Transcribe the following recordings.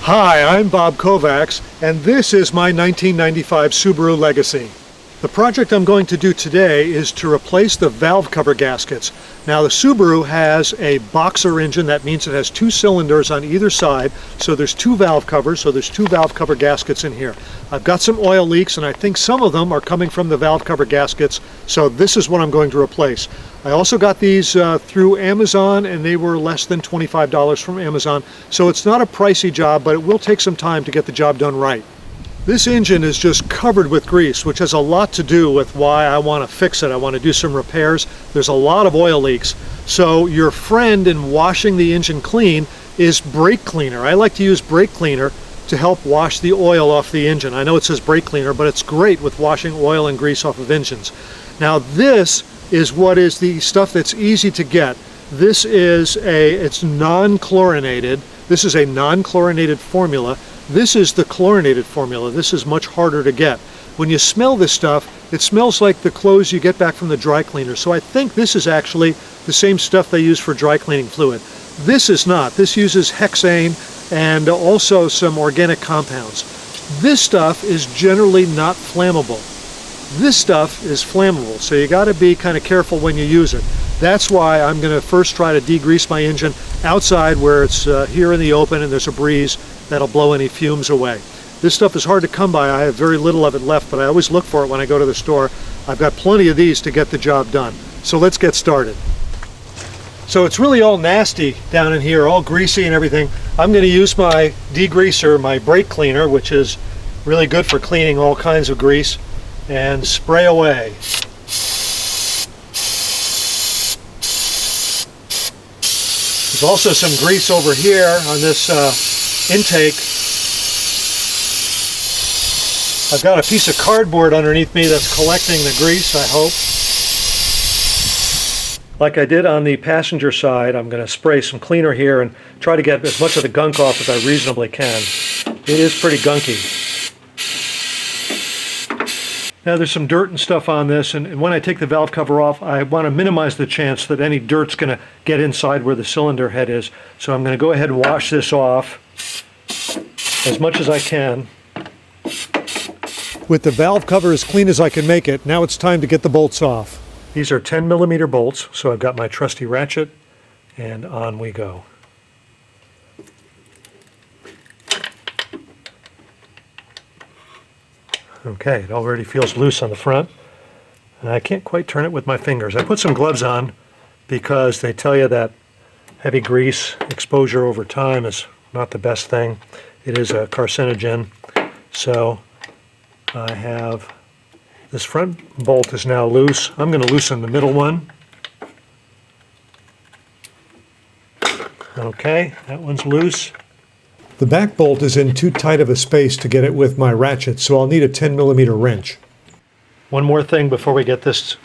Hi, I'm Bob Kovacs, and this is my 1995 Subaru Legacy. The project I'm going to do today is to replace the valve cover gaskets. Now the Subaru has a boxer engine. That means it has two cylinders on either side, so there's two valve covers, so there's two valve cover gaskets in here. I've got some oil leaks, and I think some of them are coming from the valve cover gaskets, so this is what I'm going to replace. I also got these through Amazon, and they were less than $25 from Amazon, so it's not a pricey job, but it will take some time to get the job done right. This engine is just covered with grease, which has a lot to do with why I want to fix it. I want to do some repairs. There's a lot of oil leaks. So your friend in washing the engine clean is brake cleaner. I like to use brake cleaner to help wash the oil off the engine. I know it says brake cleaner, but it's great with washing oil and grease off of engines. Now this is what is the stuff that's easy to get. This is it's non-chlorinated. This is a non-chlorinated formula. This is the chlorinated formula. This is much harder to get. When you smell this stuff, it smells like the clothes you get back from the dry cleaner. So I think this is actually the same stuff they use for dry cleaning fluid. This is not. This uses hexane and also some organic compounds. This stuff is generally not flammable. This stuff is flammable, so you got to be kind of careful when you use it. That's why I'm going to first try to degrease my engine outside where it's here in the open and there's a breeze that'll blow any fumes away. This stuff is hard to come by. I have very little of it left, but I always look for it when I go to the store. I've got plenty of these to get the job done. So let's get started. So it's really all nasty down in here, all greasy and everything. I'm going to use my degreaser, my brake cleaner, which is really good for cleaning all kinds of grease, and spray away. There's also some grease over here on this intake. I've got a piece of cardboard underneath me that's collecting the grease, I hope. Like I did on the passenger side, I'm going to spray some cleaner here and try to get as much of the gunk off as I reasonably can. It is pretty gunky. Now there's some dirt and stuff on this, and when I take the valve cover off, I want to minimize the chance that any dirt's going to get inside where the cylinder head is. So I'm going to go ahead and wash this off as much as I can. With the valve cover as clean as I can make it, now it's time to get the bolts off. These are 10mm bolts, so I've got my trusty ratchet, and on we go. Okay, it already feels loose on the front, and I can't quite turn it with my fingers. I put some gloves on because they tell you that heavy grease exposure over time is not the best thing. It is a carcinogen. So I have this front bolt is now loose. I'm going to loosen the middle one. Okay, that one's loose. The back bolt is in too tight of a space to get it with my ratchet, so I'll need a 10mm wrench. One more thing before we get this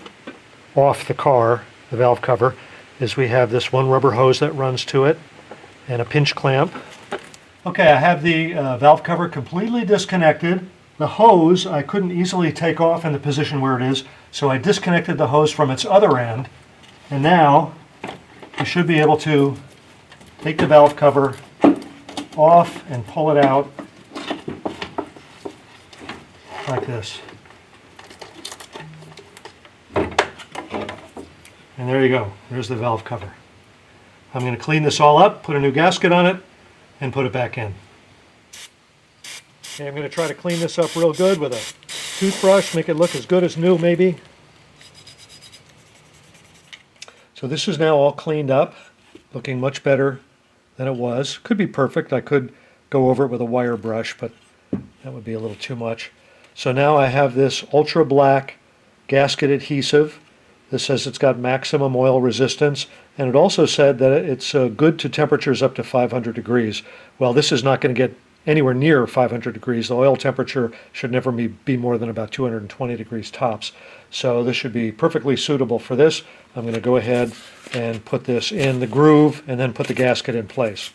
off the car, the valve cover, is we have this one rubber hose that runs to it and a pinch clamp. Okay, I have the valve cover completely disconnected. The hose I couldn't easily take off in the position where it is, so I disconnected the hose from its other end, and now I should be able to take the valve cover off and pull it out like this. And there you go. There's the valve cover. I'm going to clean this all up, put a new gasket on it, and put it back in. Okay, I'm going to try to clean this up real good with a toothbrush, make it look as good as new maybe. So this is now all cleaned up, looking much better than it was. Could be perfect. I could go over it with a wire brush, but that would be a little too much. So now I have this ultra black gasket adhesive. This says it's got maximum oil resistance, and it also said that it's good to temperatures up to 500 degrees. Well, this is not going to get anywhere near 500 degrees. The oil temperature should never be more than about 220 degrees tops. So this should be perfectly suitable for this. I'm going to go ahead and put this in the groove and then put the gasket in place.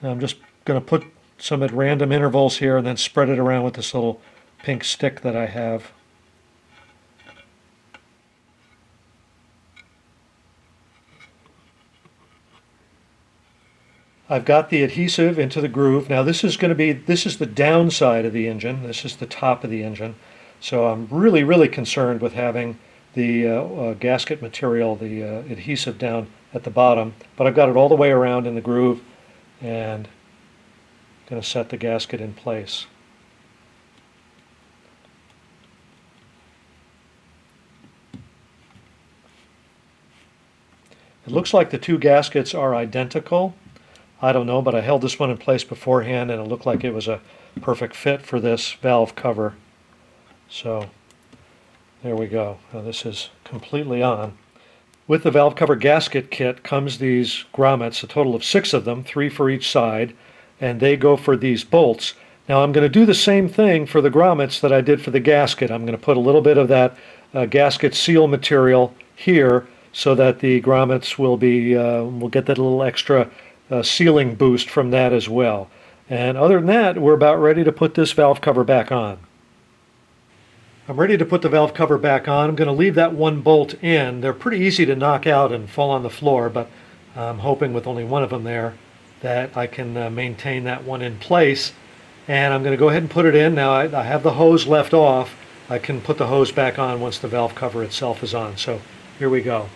Now I'm just going to put some at random intervals here and then spread it around with this little pink stick that I have. I've got the adhesive into the groove. Now this is the downside of the engine. This is the top of the engine. So I'm really concerned with having the gasket material, the adhesive down at the bottom. But I've got it all the way around in the groove and I'm going to set the gasket in place. It looks like the two gaskets are identical. I don't know, but I held this one in place beforehand and it looked like it was a perfect fit for this valve cover. So there we go. Now this is completely on. With the valve cover gasket kit comes these grommets, a total of 6 of them, 3 for each side, and they go for these bolts. Now I'm going to do the same thing for the grommets that I did for the gasket. I'm going to put a little bit of that gasket seal material here so that the grommets will get that little extra sealing boost from that as well. And other than that, we're about ready to put this valve cover back on. I'm ready to put the valve cover back on. I'm going to leave that one bolt in. They're pretty easy to knock out and fall on the floor, but I'm hoping with only one of them there that I can maintain that one in place. And I'm going to go ahead and put it in. Now I have the hose left off. I can put the hose back on once the valve cover itself is on. So here we go.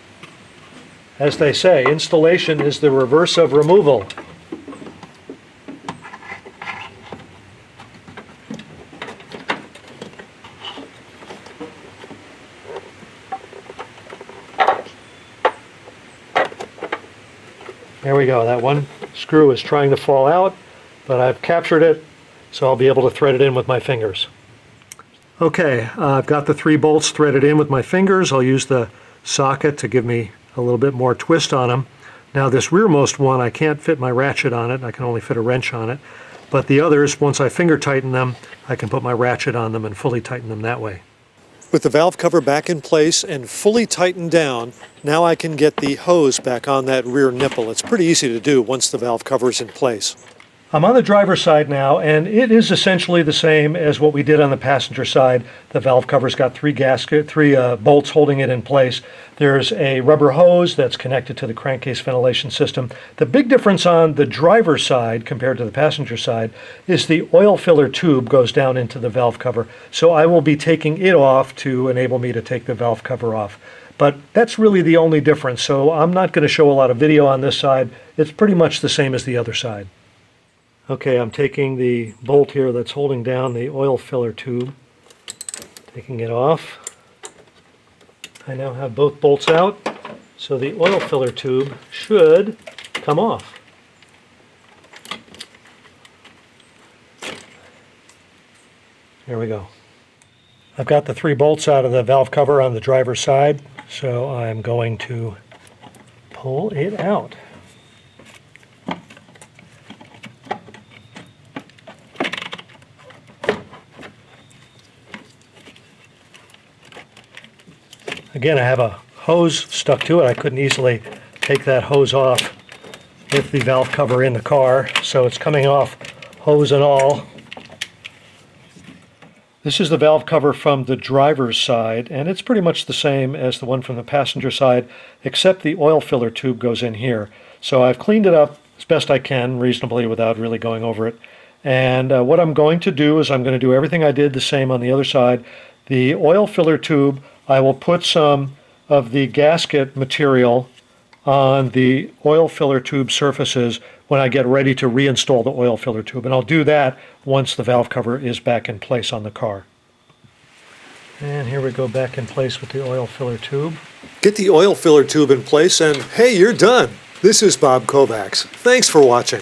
As they say, installation is the reverse of removal. There we go. That one screw is trying to fall out, but I've captured it, so I'll be able to thread it in with my fingers. Okay, I've got the 3 bolts threaded in with my fingers. I'll use the socket to give me a little bit more twist on them. Now this rearmost one, I can't fit my ratchet on it. I can only fit a wrench on it. But the others, once I finger tighten them, I can put my ratchet on them and fully tighten them that way. With the valve cover back in place and fully tightened down, now I can get the hose back on that rear nipple. It's pretty easy to do once the valve cover is in place. I'm on the driver's side now, and it is essentially the same as what we did on the passenger side. The valve cover's got 3 bolts holding it in place. There's a rubber hose that's connected to the crankcase ventilation system. The big difference on the driver's side compared to the passenger side is the oil filler tube goes down into the valve cover. So I will be taking it off to enable me to take the valve cover off. But that's really the only difference. So I'm not going to show a lot of video on this side. It's pretty much the same as the other side. Okay, I'm taking the bolt here that's holding down the oil filler tube, taking it off. I now have both bolts out, so the oil filler tube should come off. There we go. I've got the 3 bolts out of the valve cover on the driver's side, so I'm going to pull it out. Again, I have a hose stuck to it. I couldn't easily take that hose off with the valve cover in the car, so it's coming off hose and all. This is the valve cover from the driver's side, and it's pretty much the same as the one from the passenger side, except the oil filler tube goes in here. So I've cleaned it up as best I can, reasonably, without really going over it. And what I'm going to do is I'm going to do everything I did the same on the other side. The oil filler tube, I will put some of the gasket material on the oil filler tube surfaces when I get ready to reinstall the oil filler tube. And I'll do that once the valve cover is back in place on the car. And here we go, back in place with the oil filler tube. Get the oil filler tube in place and hey, you're done. This is Bob Kovacs. Thanks for watching.